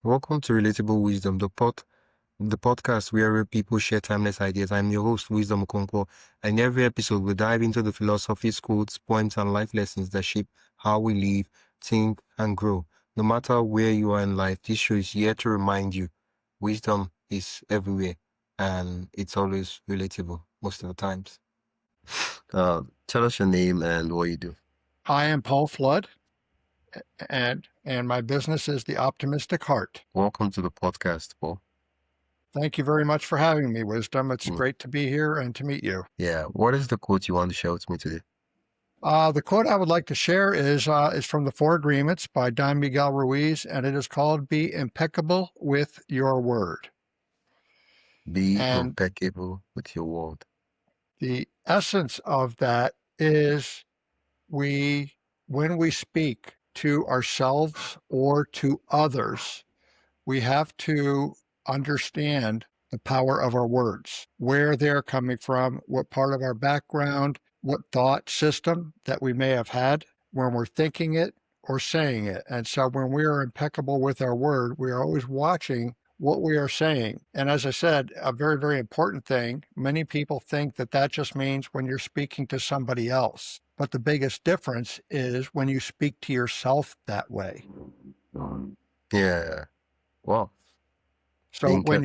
Welcome to Relatable Wisdom, the podcast where real people share timeless ideas. I'm your host, Wisdom Okonkwo, and in every episode we dive into the philosophies, quotes, points, and life lessons that shape how we live, think, and grow. No matter where you are in life, this show is here to remind you wisdom is everywhere, and it's always relatable most of the times. Tell us your name and what you do. I am Paul Flood, and my business is The Optimistic Heart. Welcome to the podcast, Paul. Thank you very much for having me, Wisdom. It's great to be here and to meet you. Yeah. What is the quote you want to share with me today? The quote I would like to share is from the Four Agreements by Don Miguel Ruiz, and it is called "Be impeccable with your word." Be And impeccable with your word. the essence of that is when we speak to ourselves or to others, we have to understand the power of our words, where they're coming from, what part of our background, what thought system that we may have had when we're thinking it or saying it. And so when we are impeccable with our word, we are always watching what we are saying. And as I said, a very, very important thing, many people think that that just means when you're speaking to somebody else. But the biggest difference is when you speak to yourself that way. Yeah. Wow. So when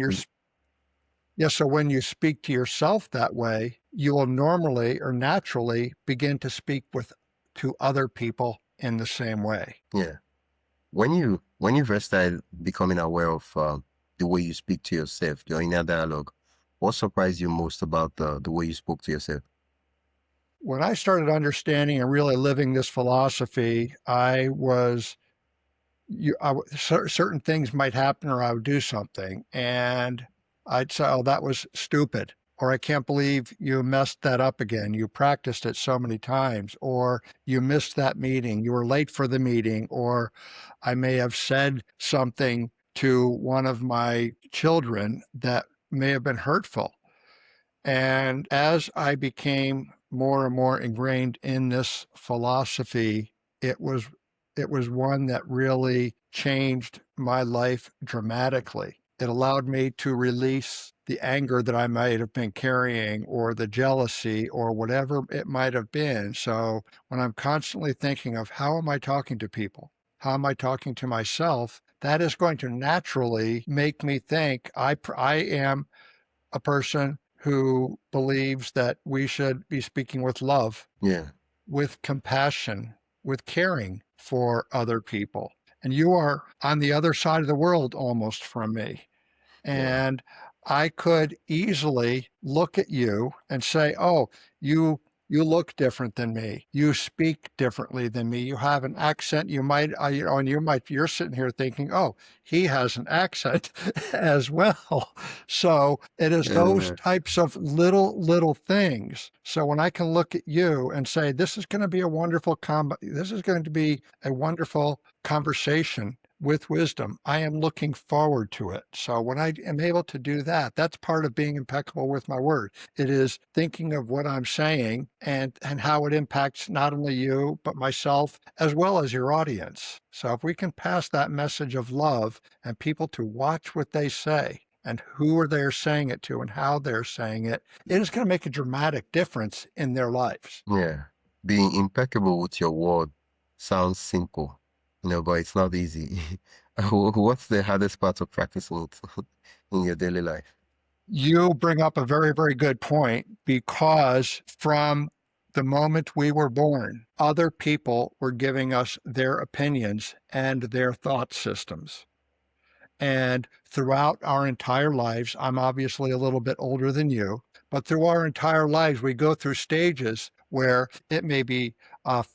you speak to yourself that way, you will normally or naturally begin to speak to other people in the same way. Yeah. When you first started becoming aware of the way you speak to yourself, your inner dialogue, what surprised you most about the way you spoke to yourself? When I started understanding and really living this philosophy, certain things might happen or I would do something and I'd say, oh, that was stupid. Or I can't believe you messed that up again. You practiced it so many times. Or you missed that meeting. You were late for the meeting. Or I may have said something to one of my children that may have been hurtful. And as I became more and more ingrained in this philosophy, it was one that really changed my life dramatically. It allowed me to release the anger that I might have been carrying or the jealousy or whatever it might have been. So when I'm constantly thinking of how am I talking to people? How am I talking to myself? That is going to naturally make me think I am a person who believes that we should be speaking with love, with compassion, with caring for other people. And you are on the other side of the world almost from me. And I could easily look at you and say, oh, you look different than me. You speak differently than me. You have an accent. You might, you're sitting here thinking, oh, he has an accent as well. So it is those types of little things. So when I can look at you and say, this is going to be a wonderful conversation with wisdom, I am looking forward to it. So when I am able to do that, that's part of being impeccable with my word. It is thinking of what I'm saying and how it impacts not only you, but myself, as well as your audience. So if we can pass that message of love and people to watch what they say and who are they saying it to and how they're saying it, it is going to make a dramatic difference in their lives. Yeah. Being impeccable with your word sounds simple, but it's not easy. What's the hardest part of practicing it in your daily life? You bring up a very, very good point, because from the moment we were born, other people were giving us their opinions and their thought systems. And throughout our entire lives, I'm obviously a little bit older than you, but through our entire lives, we go through stages where it may be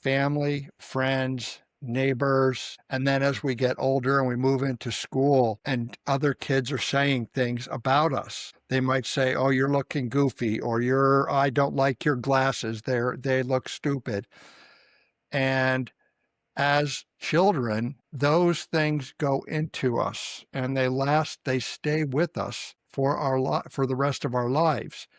family, friends, neighbors. And then as we get older and we move into school and other kids are saying things about us, they might say, oh, you're looking goofy, or I don't like your glasses. They look stupid. And as children, those things go into us and they stay with us for the rest of our lives.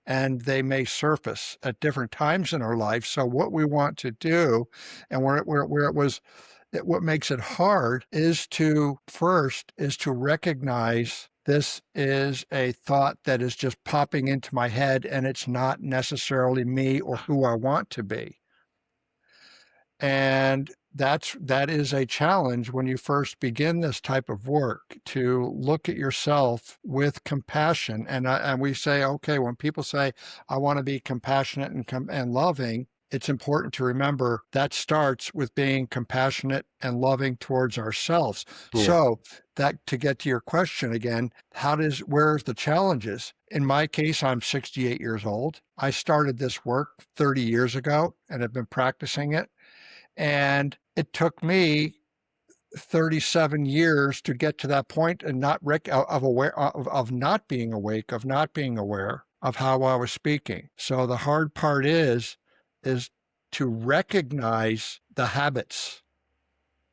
And they may surface at different times in our life. So what we want to do, and where it was what makes it hard is to recognize this is a thought that is just popping into my head, and it's not necessarily me or who I want to be. And that is a challenge when you first begin this type of work, to look at yourself with compassion. And we say, okay, when people say, I want to be compassionate and loving, it's important to remember that starts with being compassionate and loving towards ourselves. Yeah. So that, to get to your question again, where's the challenges? In my case, I'm 68 years old. I started this work 30 years ago and have been practicing it. And it took me 37 years to get to that point and not of not being awake, of not being aware of how I was speaking. So the hard part is to recognize the habits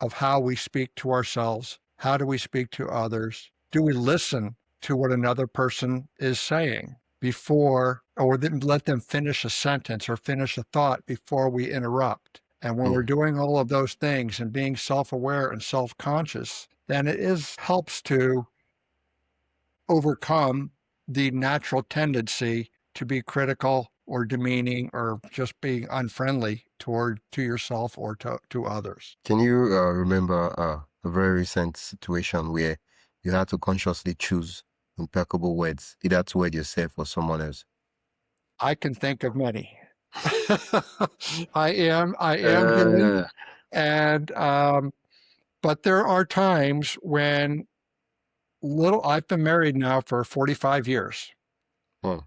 of how we speak to ourselves. How do we speak to others? Do we listen to what another person is saying before, or then let them finish a sentence or finish a thought before we interrupt? And when we're doing all of those things and being self-aware and self-conscious, then helps to overcome the natural tendency to be critical or demeaning or just being unfriendly to yourself or to others. Can you remember a very recent situation where you had to consciously choose impeccable words, either toward yourself or someone else? I can think of many. I am human, and but there are times when I've been married now for 45 years. Oh.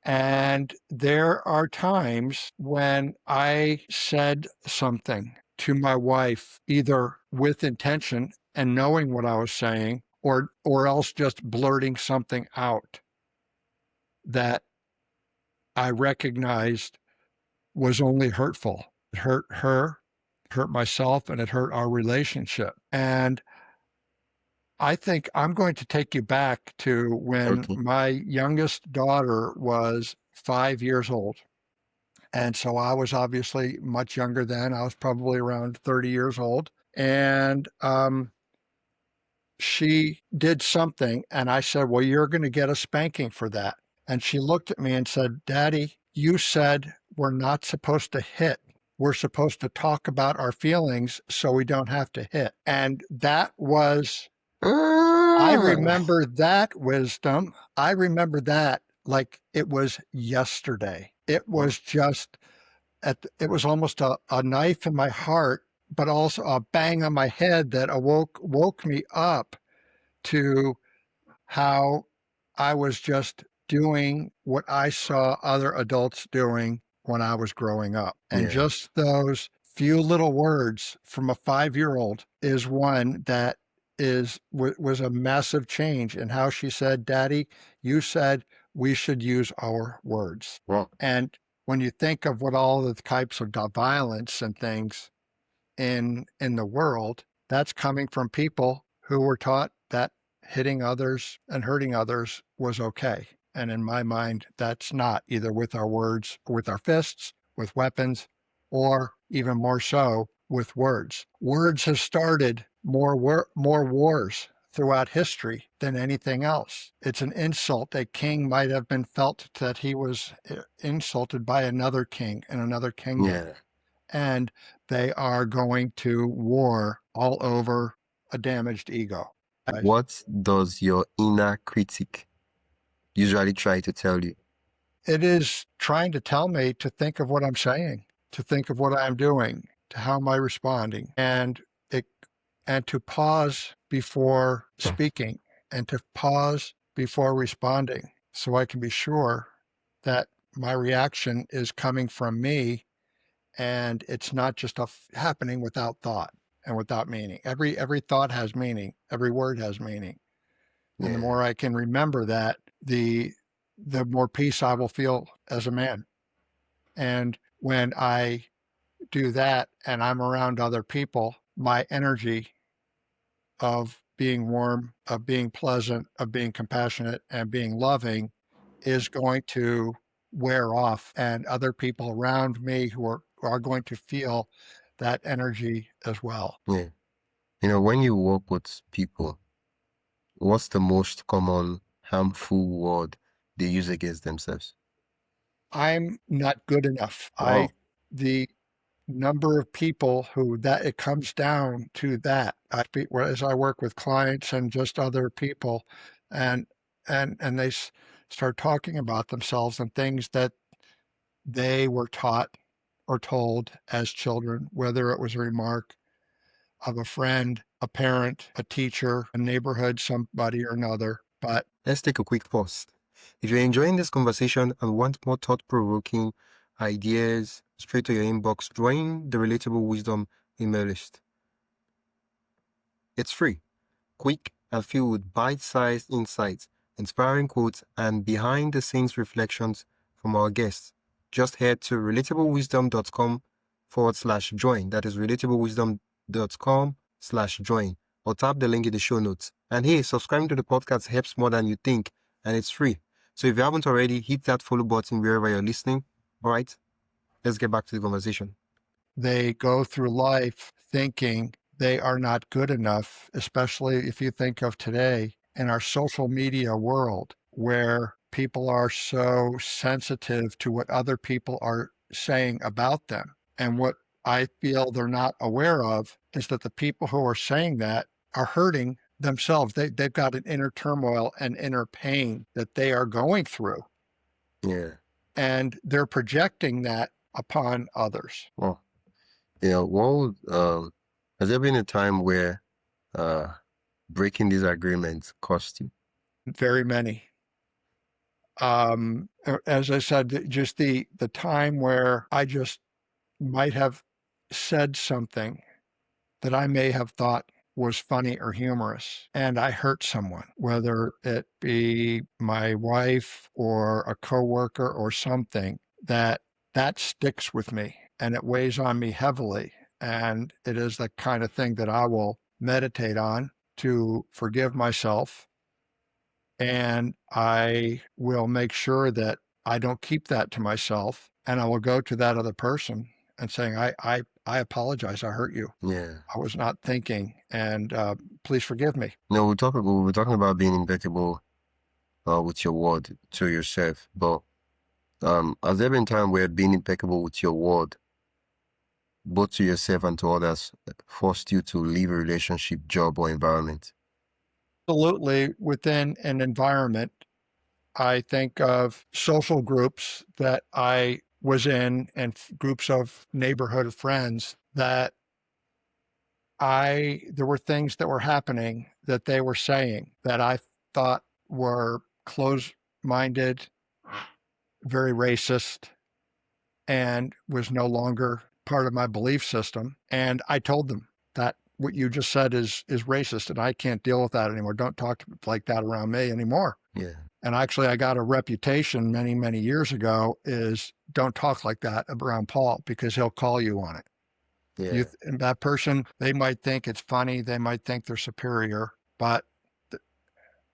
And there are times when I said something to my wife, either with intention and knowing what I was saying, or else just blurting something out that I recognized was only hurtful. It hurt her, hurt myself, and it hurt our relationship. And I think I'm going to take you back to when my youngest daughter was 5 years old. And so I was obviously much younger then. I was probably around 30 years old. And she did something, and I said, well, you're going to get a spanking for that. And she looked at me and said, Daddy, you said we're not supposed to hit. We're supposed to talk about our feelings so we don't have to hit. And that was, I remember that wisdom. I remember that like it was yesterday. It was just, it was almost a knife in my heart, but also a bang on my head that woke me up to how I was just doing what I saw other adults doing when I was growing up. And just those few little words from a 5-year-old is one that was a massive change in how she said, Daddy, you said we should use our words. Wow. And when you think of what all the types of violence and things in the world, that's coming from people who were taught that hitting others and hurting others was okay. And in my mind, that's not, either with our words, with our fists, with weapons, or even more so with words. Words have started more wars throughout history than anything else. It's an insult. A king might have been felt that he was insulted by another king in another kingdom. Yeah. And they are going to war all over a damaged ego. What does your inner critic usually try to tell you? It is trying to tell me to think of what I'm saying, to think of what I'm doing, to how am I responding, and to pause before speaking, and to pause before responding, so I can be sure that my reaction is coming from me, and it's not just happening without thought and without meaning. Every thought has meaning. Every word has meaning. And the more I can remember that, the more peace I will feel as a man. And when I do that and I'm around other people, my energy of being warm, of being pleasant, of being compassionate, and being loving is going to wear off. And other people around me who are going to feel that energy as well. Yeah. When you work with people, what's the most common harmful word they use against themselves? I'm not good enough. Wow. The number of people who that it comes down to that. As I work with clients and just other people, and and they start talking about themselves and things that they were taught or told as children, whether it was a remark of a friend, a parent, a teacher, a neighborhood, somebody or another. But Let's take a quick pause. If you're enjoying this conversation and want more thought-provoking ideas straight to your inbox, join the Relatable Wisdom email list. It's free, quick, and filled with bite-sized insights, inspiring quotes, and behind-the-scenes reflections from our guests. Just head to relatablewisdom.com/join. That is relatablewisdom.com/join, or tap the link in the show notes. And hey, subscribing to the podcast helps more than you think, and it's free. So if you haven't already, hit that follow button wherever you're listening. All right, let's get back to the conversation. they go through life thinking they are not good enough, especially if you think of today in our social media world where people are so sensitive to what other people are saying about them. And what I feel they're not aware of is that the people who are saying that are hurting themselves. They've got an inner turmoil and inner pain that they are going through, Yeah. and they're projecting that upon others. Well, has there been a time where uh, breaking these agreements cost you? Very many. As I said, just the time where I just might have said something that I may have thought was funny or humorous, and I hurt someone, whether it be my wife or a coworker or something, that sticks with me and it weighs on me heavily. And it is the kind of thing that I will meditate on to forgive myself, and I will make sure that I don't keep that to myself. And I will go to that other person and saying, I apologize. I hurt you. Yeah. I was not thinking, and please forgive me. No, we're talking about being impeccable with your word to yourself. But has there been time where being impeccable with your word, both to yourself and to others, forced you to leave a relationship, job, or environment? Absolutely, within an environment, I think of social groups that I was in and groups of neighborhood friends that there were things that were happening that they were saying that I thought were close minded, very racist, and was no longer part of my belief system. And I told them that what you just said is racist, and I can't deal with that anymore. Don't talk like that around me anymore. Yeah. And actually, I got a reputation many, many years ago is don't talk like that around Paul because he'll call you on it. Yeah. And that person, they might think it's funny. They might think they're superior, but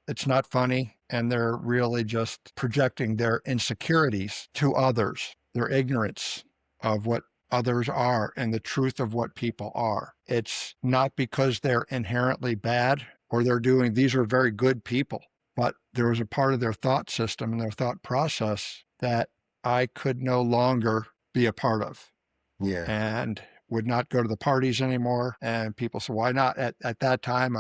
it's not funny. And they're really just projecting their insecurities to others, their ignorance of what others are and the truth of what people are. It's not because they're inherently bad or these are very good people, but there was a part of their thought system and their thought process that I could no longer be a part of. Yeah. And would not go to the parties anymore. And people said, why not? At that time,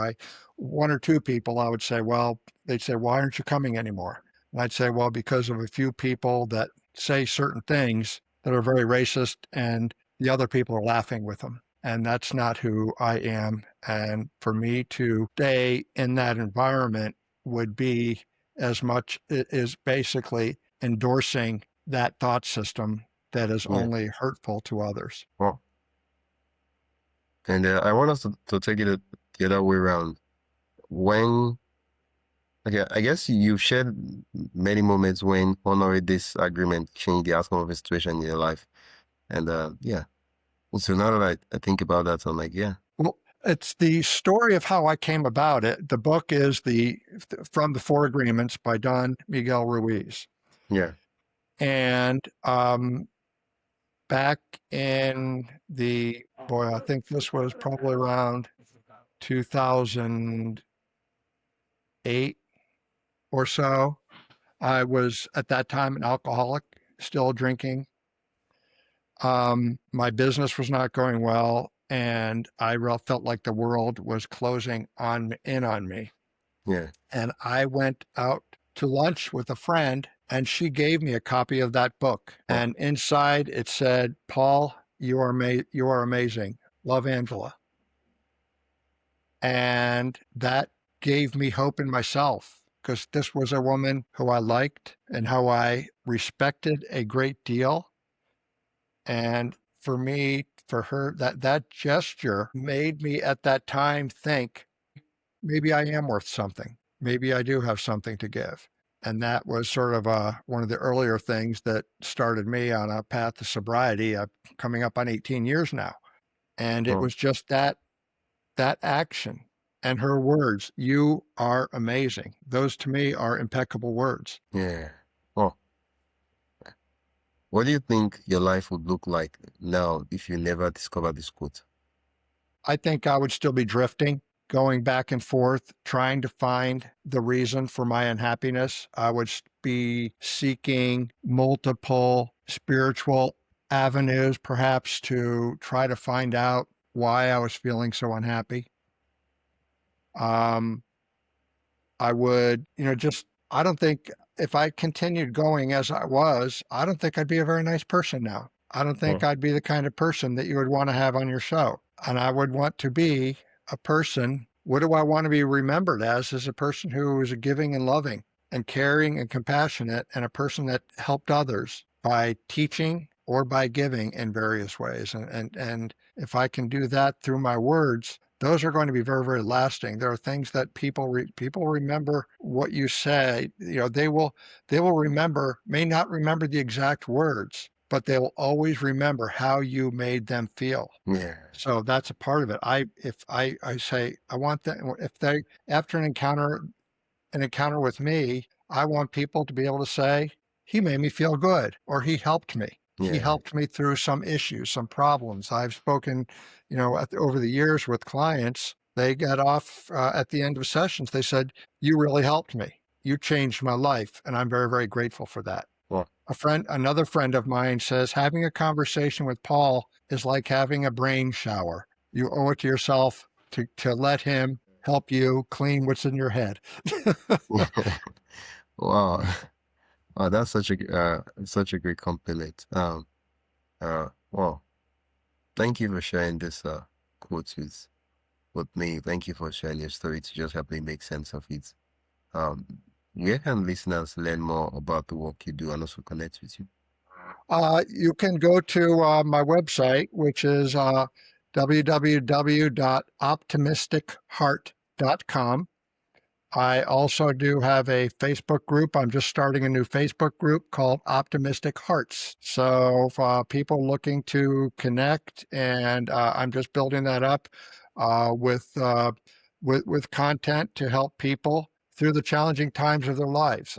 one or two people, I would say, well, they'd say, why aren't you coming anymore? And I'd say, well, because of a few people that say certain things that are very racist, and the other people are laughing with them. And that's not who I am. And for me to stay in that environment would be as much is basically endorsing that thought system that is Yeah. only hurtful to others. Well, and I want us to take it the other way around. Okay, I guess you've shared many moments when honoring this agreement changed the outcome of a situation in your life. And yeah. So now that I think about that, I'm like, yeah. Well, it's the story of how I came about it. The book is From the Four Agreements by Don Miguel Ruiz. Yeah. And back in I think this was probably around 2008 or so. I was at that time an alcoholic, still drinking. My business was not going well, and I felt like the world was closing in on me. Yeah. And I went out to lunch with a friend, and she gave me a copy of that book. Oh. And inside it said, "Paul, you are amazing. Love, Angela." And that gave me hope in myself, because this was a woman who I liked and how I respected a great deal. And for her, that gesture made me at that time think, maybe I am worth something. Maybe I do have something to give. And that was sort of one of the earlier things that started me on a path to sobriety, coming up on 18 years now. And it Oh. was just that action and her words, "You are amazing." Those to me are impeccable words. Yeah. Oh. What do you think your life would look like now if you never discovered this quote? I think I would still be drifting, going back and forth, trying to find the reason for my unhappiness. I would be seeking multiple spiritual avenues, perhaps, to try to find out why I was feeling so unhappy. I would, I don't think if I continued going as I was, I don't think I'd be a very nice person now. I don't think I'd be the kind of person that you would want to have on your show. And I would want to be a person. What do I want to be remembered as a person who is giving and loving and caring and compassionate, and a person that helped others by teaching or by giving in various ways. And if I can do that through my words, those are going to be very, very lasting. There are things that people remember what you say. They will remember, may not remember the exact words, but they will always remember how you made them feel. Yeah. So that's a part of it. If I say I want that, if they, after an encounter with me, I want people to be able to say, "He made me feel good," or "He helped me." He Yeah. helped me through some issues, some problems. I've spoken, over the years with clients. They got off at the end of sessions. They said, "You really helped me. You changed my life," and I'm very, very grateful for that. Well, Another friend of mine says, having a conversation with Paul is like having a brain shower. You owe it to yourself to let him help you clean what's in your head. wow. Wow, that's such a great compliment. Well, thank you for sharing this quote with me. Thank you for sharing your story to just help me make sense of it. Where can listeners learn more about the work you do and also connect with you? You can go to my website, which is www.optimisticheart.com. I also do have a Facebook group. I'm just starting a new Facebook group called Optimistic Hearts. So for people looking to connect, and I'm just building that up with content to help people through the challenging times of their lives.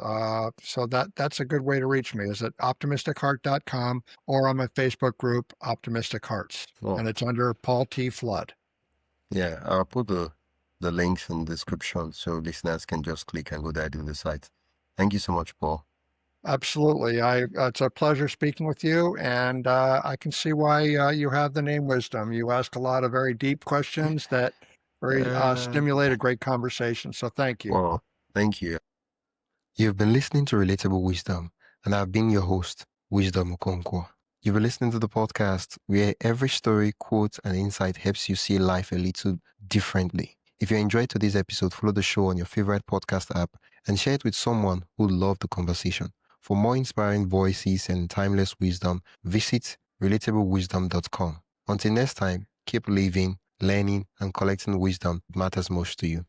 So that's a good way to reach me, is at optimisticheart.com or on my Facebook group, Optimistic Hearts. Oh. And it's under Paul T. Flood. Yeah, I'll put the links in the description so listeners can just click and go there to the site. Thank you so much, Paul. Absolutely. It's a pleasure speaking with you, and I can see why you have the name Wisdom. You ask a lot of very deep questions that stimulate a great conversation. So thank you. Well, thank you. You've been listening to Relatable Wisdom, and I've been your host, Wisdom Okonkwo. You've been listening to the podcast where every story, quote, and insight helps you see life a little differently. If you enjoyed today's episode, follow the show on your favorite podcast app and share it with someone who loved the conversation. For more inspiring voices and timeless wisdom, visit relatablewisdom.com. Until next time, keep living, learning, and collecting wisdom that matters most to you.